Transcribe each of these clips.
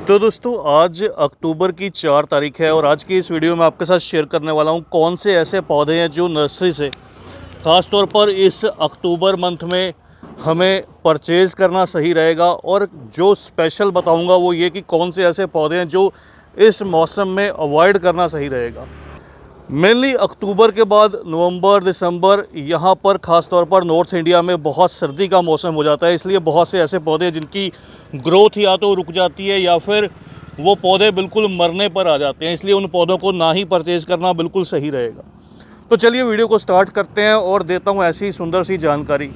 तो दोस्तों आज अक्टूबर की 4 तारीख है और आज की इस वीडियो में आपके साथ शेयर करने वाला हूँ कौन से ऐसे पौधे हैं जो नर्सरी से ख़ास तौर पर इस अक्टूबर मंथ में हमें परचेज़ करना सही रहेगा। और जो स्पेशल बताऊँगा वो ये कि कौन से ऐसे पौधे हैं जो इस मौसम में अवॉइड करना सही रहेगा। मेनली अक्टूबर के बाद नवंबर दिसंबर यहाँ पर ख़ास तौर पर नॉर्थ इंडिया में बहुत सर्दी का मौसम हो जाता है, इसलिए बहुत से ऐसे पौधे जिनकी ग्रोथ या तो रुक जाती है या फिर वो पौधे बिल्कुल मरने पर आ जाते हैं, इसलिए उन पौधों को ना ही परचेज़ करना बिल्कुल सही रहेगा। तो चलिए वीडियो को स्टार्ट करते हैं और देता हूँ ऐसी सुंदर सी जानकारी।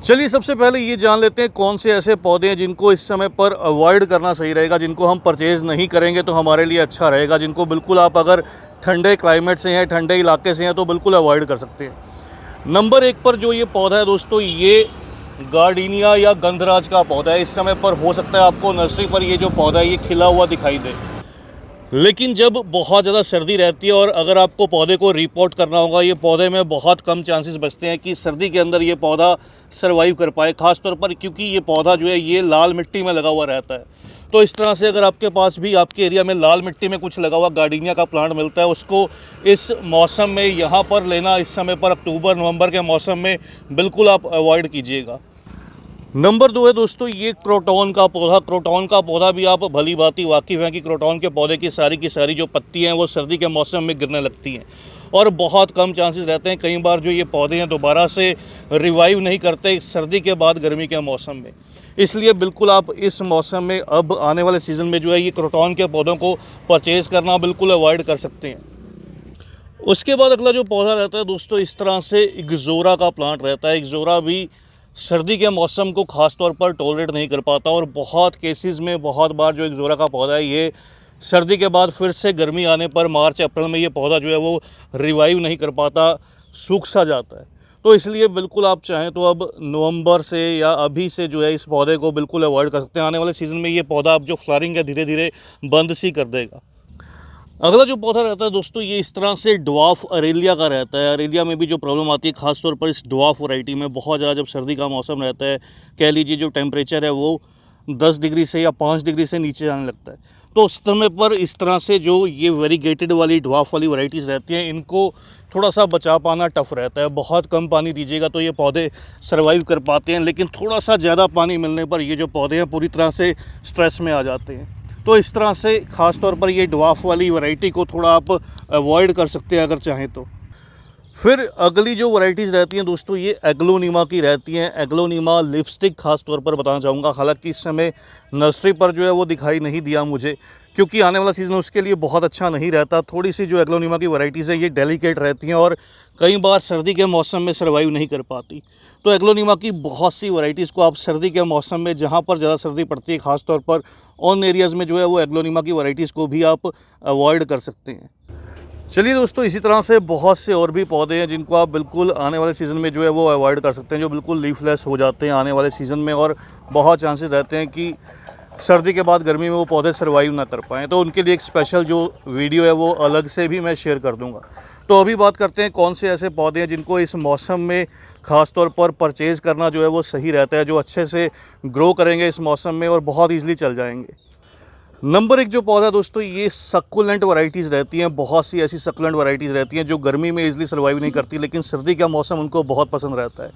चलिए सबसे पहले ये जान लेते हैं कौन से ऐसे पौधे हैं जिनको इस समय पर अवॉइड करना सही रहेगा, जिनको हम परचेज़ नहीं करेंगे तो हमारे लिए अच्छा रहेगा, जिनको बिल्कुल आप अगर ठंडे क्लाइमेट से हैं, ठंडे इलाके से हैं तो बिल्कुल अवॉइड कर सकते हैं। नंबर 1 पर जो ये पौधा है दोस्तों, ये गार्डीनिया या गंधराज का पौधा है। इस समय पर हो सकता है आपको नर्सरी पर ये जो पौधा है ये खिला हुआ दिखाई दे, लेकिन जब बहुत ज़्यादा सर्दी रहती है और अगर आपको पौधे को रिपोर्ट करना होगा, ये पौधे में बहुत कम चांसेस बचते हैं कि सर्दी के अंदर ये पौधा सर्वाइव कर पाए, ख़ास तौर पर क्योंकि ये पौधा जो है ये लाल मिट्टी में लगा हुआ रहता है। तो इस तरह से अगर आपके पास भी आपके एरिया में लाल मिट्टी में कुछ लगा हुआ गार्डीनिया का प्लांट मिलता है, उसको इस मौसम में यहाँ पर लेना, इस समय पर अक्टूबर नवंबर के मौसम में बिल्कुल आप अवॉइड कीजिएगा। नंबर 2 है दोस्तों ये क्रोटॉन का पौधा। क्रोटॉन का पौधा भी आप भली भांति वाकिफ़ हैं कि क्रोटॉन के पौधे की सारी जो पत्तियां हैं वो सर्दी के मौसम में गिरने लगती हैं और बहुत कम चांसेस रहते हैं, कई बार जो ये पौधे हैं दोबारा से रिवाइव नहीं करते सर्दी के बाद गर्मी के मौसम में। इसलिए बिल्कुल आप इस मौसम में अब आने वाले सीज़न में जो है ये क्रोटॉन के पौधों को परचेज़ करना बिल्कुल अवॉइड कर सकते हैं। उसके बाद अगला जो पौधा रहता है दोस्तों, इस तरह से इग्ज़ोरा का प्लांट रहता है। इग्ज़ोरा भी सर्दी के मौसम को ख़ास तौर पर टॉलरेट नहीं कर पाता और बहुत केसेस में बहुत बार जो इग्ज़ोरा का पौधा है ये सर्दी के बाद फिर से गर्मी आने पर मार्च अप्रैल में ये पौधा जो है वो रिवाइव नहीं कर पाता, सूख सा जाता है। तो इसलिए बिल्कुल आप चाहें तो अब नवंबर से या अभी से जो है इस पौधे को बिल्कुल अवॉइड कर सकते हैं। आने वाले सीज़न में ये पौधा अब जो फ्लावरिंग है धीरे धीरे बंद सी कर देगा। अगला जो पौधा रहता है दोस्तों, ये इस तरह से ड्वार्फ अरेलिया का रहता है। अरेलिया में भी जो प्रॉब्लम आती है ख़ास तौर पर इस ड्वार्फ वैरायटी में, बहुत ज़्यादा जब सर्दी का मौसम रहता है, कह लीजिए जो टेम्परेचर है वो 10 डिग्री से या 5 डिग्री से नीचे आने लगता है, तो उस समय पर इस तरह से जो ये वेरीगेटेड वाली ड्वार्फ वाली वैरायटीज़ रहती हैं इनको थोड़ा सा बचा पाना टफ रहता है। बहुत कम पानी दीजिएगा तो ये पौधे सर्वाइव कर पाते हैं, लेकिन थोड़ा सा ज़्यादा पानी मिलने पर ये जो पौधे हैं पूरी तरह से स्ट्रेस में आ जाते हैं। तो इस तरह से ख़ास तौर पर ये ड्वार्फ वाली वैरायटी को थोड़ा आप अवॉइड कर सकते हैं अगर चाहें तो। फिर अगली जो वैरायटीज़ रहती हैं दोस्तों, ये एग्लोनिमा की रहती हैं। एग्लोनिमा लिपस्टिक ख़ास तौर पर बताना चाहूँगा, हालांकि इस समय नर्सरी पर जो है वो दिखाई नहीं दिया मुझे, क्योंकि आने वाला सीज़न उसके लिए बहुत अच्छा नहीं रहता। थोड़ी सी जो एग्लोनिमा की वैरायटीज़ है ये डेलिकेट रहती हैं और कई बार सर्दी के मौसम में सर्वाइव नहीं कर पाती। तो एग्लोनिमा की बहुत सी वैरायटीज़ को आप सर्दी के मौसम में, जहाँ पर ज़्यादा सर्दी पड़ती है ख़ास तौर पर ऑन एरियाज़ में जो है वो एग्लोनिमा की वैरायटीज़ को भी आप अवॉइड कर सकते हैं। चलिए दोस्तों, इसी तरह से बहुत से और भी पौधे हैं जिनको आप बिल्कुल आने वाले सीज़न में जो है वो अवॉइड कर सकते हैं, जो बिल्कुल लीफलेस हो जाते हैं आने वाले सीज़न में और बहुत चांसेस रहते हैं कि सर्दी के बाद गर्मी में वो पौधे सर्वाइव ना कर पाएँ। तो उनके लिए एक स्पेशल जो वीडियो है वो अलग से भी मैं शेयर कर दूँगा। तो अभी बात करते हैं कौन से ऐसे पौधे हैं जिनको इस मौसम में ख़ास तौर पर परचेज़ करना जो है वो सही रहता है, जो अच्छे से ग्रो करेंगे इस मौसम में और बहुत ईज़िली चल जाएंगे। नंबर 1 जो पौधा दोस्तों, ये सक्कुलेंट वैरायटीज़ रहती हैं। बहुत सी ऐसी सक्कुलेंट वैरायटीज़ रहती हैं जो गर्मी में ईज़िली सर्वाइव नहीं करती, लेकिन सर्दी का मौसम उनको बहुत पसंद रहता है।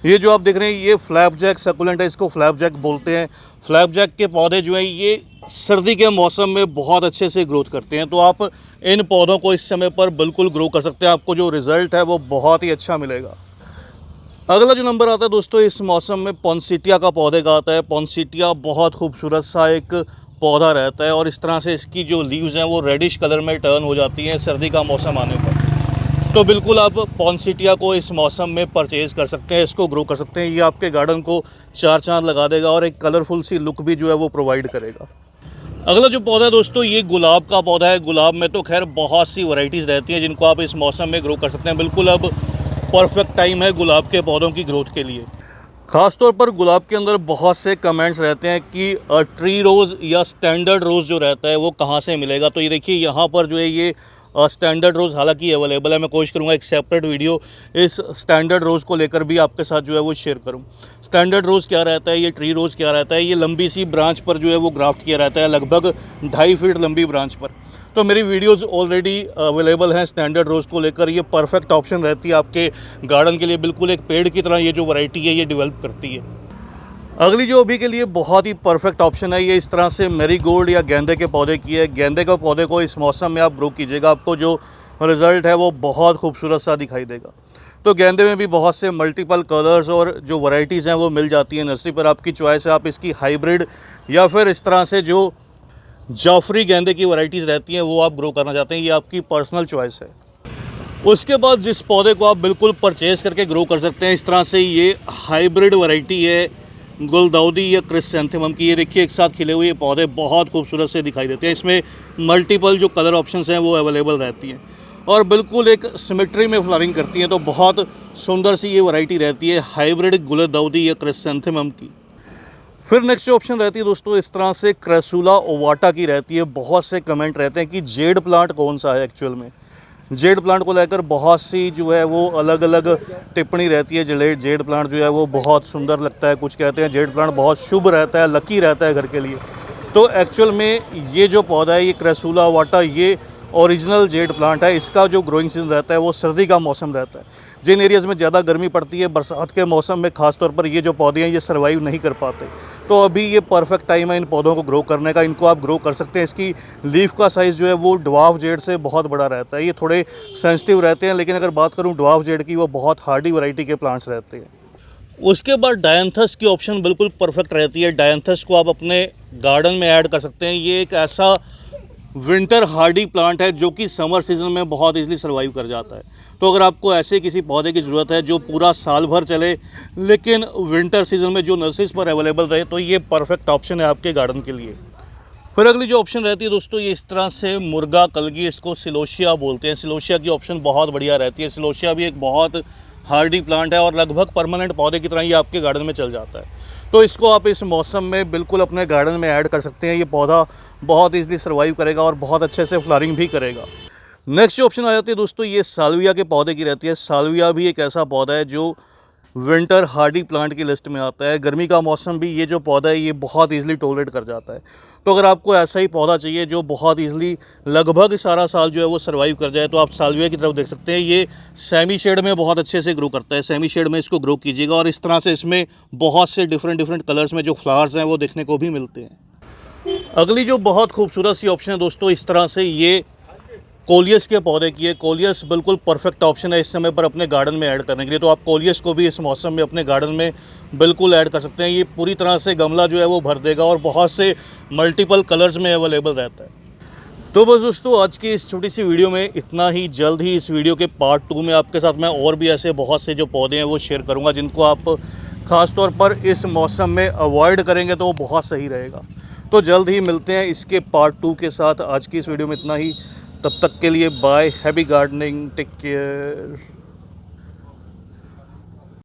ये जो आप देख रहे हैं ये फ्लैपजैक सक्कुलेंट है, इसको फ्लैपजैक बोलते हैं। फ्लैपजैक के पौधे जो हैं ये सर्दी के मौसम में बहुत अच्छे से ग्रोथ करते हैं, तो आप इन पौधों को इस समय पर बिल्कुल ग्रो कर सकते हैं। आपको जो रिज़ल्ट है वो बहुत ही अच्छा मिलेगा। अगला जो नंबर आता है दोस्तों, इस मौसम में पॉन्सिटिया का पौधे का आता है। पॉन्सिटिया बहुत खूबसूरत सा एक पौधा रहता है और इस तरह से इसकी जो लीव्स हैं वो रेडिश कलर में टर्न हो जाती हैं सर्दी का मौसम आने पर। तो बिल्कुल आप पॉन्सिटिया को इस मौसम में परचेज़ कर सकते हैं, इसको ग्रो कर सकते हैं। ये आपके गार्डन को 4 चांद लगा देगा और एक कलरफुल सी लुक भी जो है वो प्रोवाइड करेगा। अगला जो पौधा है दोस्तों, ये गुलाब का पौधा है। गुलाब में तो खैर बहुत सी वैरायटीज़ रहती हैं जिनको आप इस मौसम में ग्रो कर सकते हैं। बिल्कुल अब परफेक्ट टाइम है गुलाब के पौधों की ग्रोथ के लिए। ख़ास तौर पर गुलाब के अंदर बहुत से कमेंट्स रहते हैं कि ट्री रोज़ या स्टैंडर्ड रोज़ जो रहता है वो कहाँ से मिलेगा। तो ये देखिए यहाँ पर जो है ये स्टैंडर्ड रोज़ हालांकि अवेलेबल है। मैं कोशिश करूँगा एक सेपरेट वीडियो इस स्टैंडर्ड रोज़ को लेकर भी आपके साथ जो है वो शेयर करूँ। स्टैंडर्ड रोज़ क्या रहता है, ये ट्री रोज़ क्या रहता है, ये लंबी सी ब्रांच पर जो है वो ग्राफ्ट किया रहता है, लगभग 2.5 फीट लंबी ब्रांच पर। तो मेरी वीडियोस ऑलरेडी अवेलेबल हैं स्टैंडर्ड रोज़ को लेकर। ये परफेक्ट ऑप्शन रहती है आपके गार्डन के लिए, बिल्कुल एक पेड़ की तरह ये जो वैरायटी है ये डेवलप करती है। अगली जो अभी के लिए बहुत ही परफेक्ट ऑप्शन है, ये इस तरह से मैरीगोल्ड या गेंदे के पौधे की है। गेंदे के पौधे को इस मौसम में आप ग्रो कीजिएगा, आपको जो रिज़ल्ट है वो बहुत खूबसूरत सा दिखाई देगा। तो गेंदे में भी बहुत से मल्टीपल कलर्स और जो वैरायटीज़ हैं वो मिल जाती हैं नर्सरी पर। आपकी चॉइस है, आप इसकी हाइब्रिड या फिर इस तरह से जो जाफरी गेंदे की वैरायटीज़ रहती हैं वो आप ग्रो करना चाहते हैं, ये आपकी पर्सनल चॉइस है। उसके बाद जिस पौधे को आप बिल्कुल परचेज़ करके ग्रो कर सकते हैं, इस तरह से ये हाइब्रिड वैरायटी है गुलदाउदी या क्रिसैंथेमम की। ये देखिए एक साथ खिले हुए पौधे बहुत खूबसूरत से दिखाई देते हैं। इसमें मल्टीपल जो कलर ऑप्शंस हैं वो अवेलेबल रहती हैं और बिल्कुल एक सिमेट्री में फ्लावरिंग करती हैं। तो बहुत सुंदर सी ये वैरायटी रहती है हाइब्रिड गुलदाउदी या क्रिसैंथेमम की। फिर नेक्स्ट जो ऑप्शन रहती है दोस्तों, इस तरह से क्रेसुला ओवाटा की रहती है। बहुत से कमेंट रहते हैं कि जेड प्लांट कौन सा है। एक्चुअल में जेड प्लांट को लेकर बहुत सी जो है वो अलग अलग टिप्पणी रहती है। जेड प्लांट जो है वो बहुत सुंदर लगता है, कुछ कहते हैं जेड प्लांट बहुत शुभ रहता है, लकी रहता है घर के लिए। तो एक्चुअल में ये जो पौधा है ये क्रेसुला ओवाटा, ये ओरिजिनल जेड प्लांट है। इसका जो ग्रोइंग सीजन रहता है वो सर्दी का मौसम रहता है। जिन एरियाज़ में ज़्यादा गर्मी पड़ती है बरसात के मौसम में ख़ास तौर पर ये जो पौधे हैं ये सर्वाइव नहीं कर पाते। तो अभी ये परफेक्ट टाइम है इन पौधों को ग्रो करने का। इनको आप ग्रो कर सकते हैं। इसकी लीफ का साइज़ जो है वो ड्वार्फ जेड से बहुत बड़ा रहता है। ये थोड़े सेंसिटिव रहते हैं, लेकिन अगर बात करूँ ड्वार्फ जेड की, वो बहुत हार्डी वैरायटी के प्लांट्स रहते हैं। उसके बाद डायंथस की ऑप्शन बिल्कुल परफेक्ट रहती है। डायंथस को आप अपने गार्डन में ऐड कर सकते हैं। ये एक ऐसा विंटर हार्डी प्लांट है जो कि समर सीजन में बहुत इजीली सर्वाइव कर जाता है। तो अगर आपको ऐसे किसी पौधे की ज़रूरत है जो पूरा साल भर चले लेकिन विंटर सीजन में जो नर्सरीज पर अवेलेबल रहे, तो ये परफेक्ट ऑप्शन है आपके गार्डन के लिए। फिर अगली जो ऑप्शन रहती है दोस्तों, ये इस तरह से मुर्गा कलगी, इसको सिलोशिया बोलते हैं। सिलोशिया की ऑप्शन बहुत बढ़िया रहती है। सिलोशिया भी एक बहुत हार्डी प्लांट है और लगभग परमानेंट पौधे की तरह ये आपके गार्डन में चल जाता है। तो इसको आप इस मौसम में बिल्कुल अपने गार्डन में ऐड कर सकते हैं। ये पौधा बहुत ईजिली सर्वाइव करेगा और बहुत अच्छे से फ्लावरिंग भी करेगा। नेक्स्ट जो ऑप्शन आ जाती है दोस्तों, ये साल्विया के पौधे की रहती है। साल्विया भी एक ऐसा पौधा है जो विंटर हार्डी प्लांट की लिस्ट में आता है। गर्मी का मौसम भी ये जो पौधा है ये बहुत इजीली टॉलरेट कर जाता है। तो अगर आपको ऐसा ही पौधा चाहिए जो बहुत इजीली लगभग सारा साल जो है वो सर्वाइव कर जाए, तो आप साल्विया की तरफ देख सकते हैं। ये सेमी शेड में बहुत अच्छे से ग्रो करता है। सेमी शेड में इसको ग्रो कीजिएगा और इस तरह से इसमें बहुत से डिफरेंट कलर्स में जो फ्लावर्स हैं वो देखने को भी मिलते हैं। अगली जो बहुत खूबसूरत सी ऑप्शन है दोस्तों, इस तरह से ये कोलियस के पौधे की है। कोलियस बिल्कुल परफेक्ट ऑप्शन है इस समय पर अपने गार्डन में ऐड करने के लिए। तो आप कोलियस को भी इस मौसम में अपने गार्डन में बिल्कुल ऐड कर सकते हैं। ये पूरी तरह से गमला जो है वो भर देगा और बहुत से मल्टीपल कलर्स में अवेलेबल रहता है। तो बस दोस्तों आज की इस छोटी सी वीडियो में इतना ही। जल्द ही इस वीडियो के पार्ट 2 में आपके साथ मैं और भी ऐसे बहुत से जो पौधे हैं वो शेयर करूँगा जिनको आप ख़ास तौर पर इस मौसम में अवॉइड करेंगे तो वो बहुत सही रहेगा। तो जल्द ही मिलते हैं इसके पार्ट 2 के साथ। आज की इस वीडियो में इतना ही। तब तक के लिए bye, happy gardening, take care.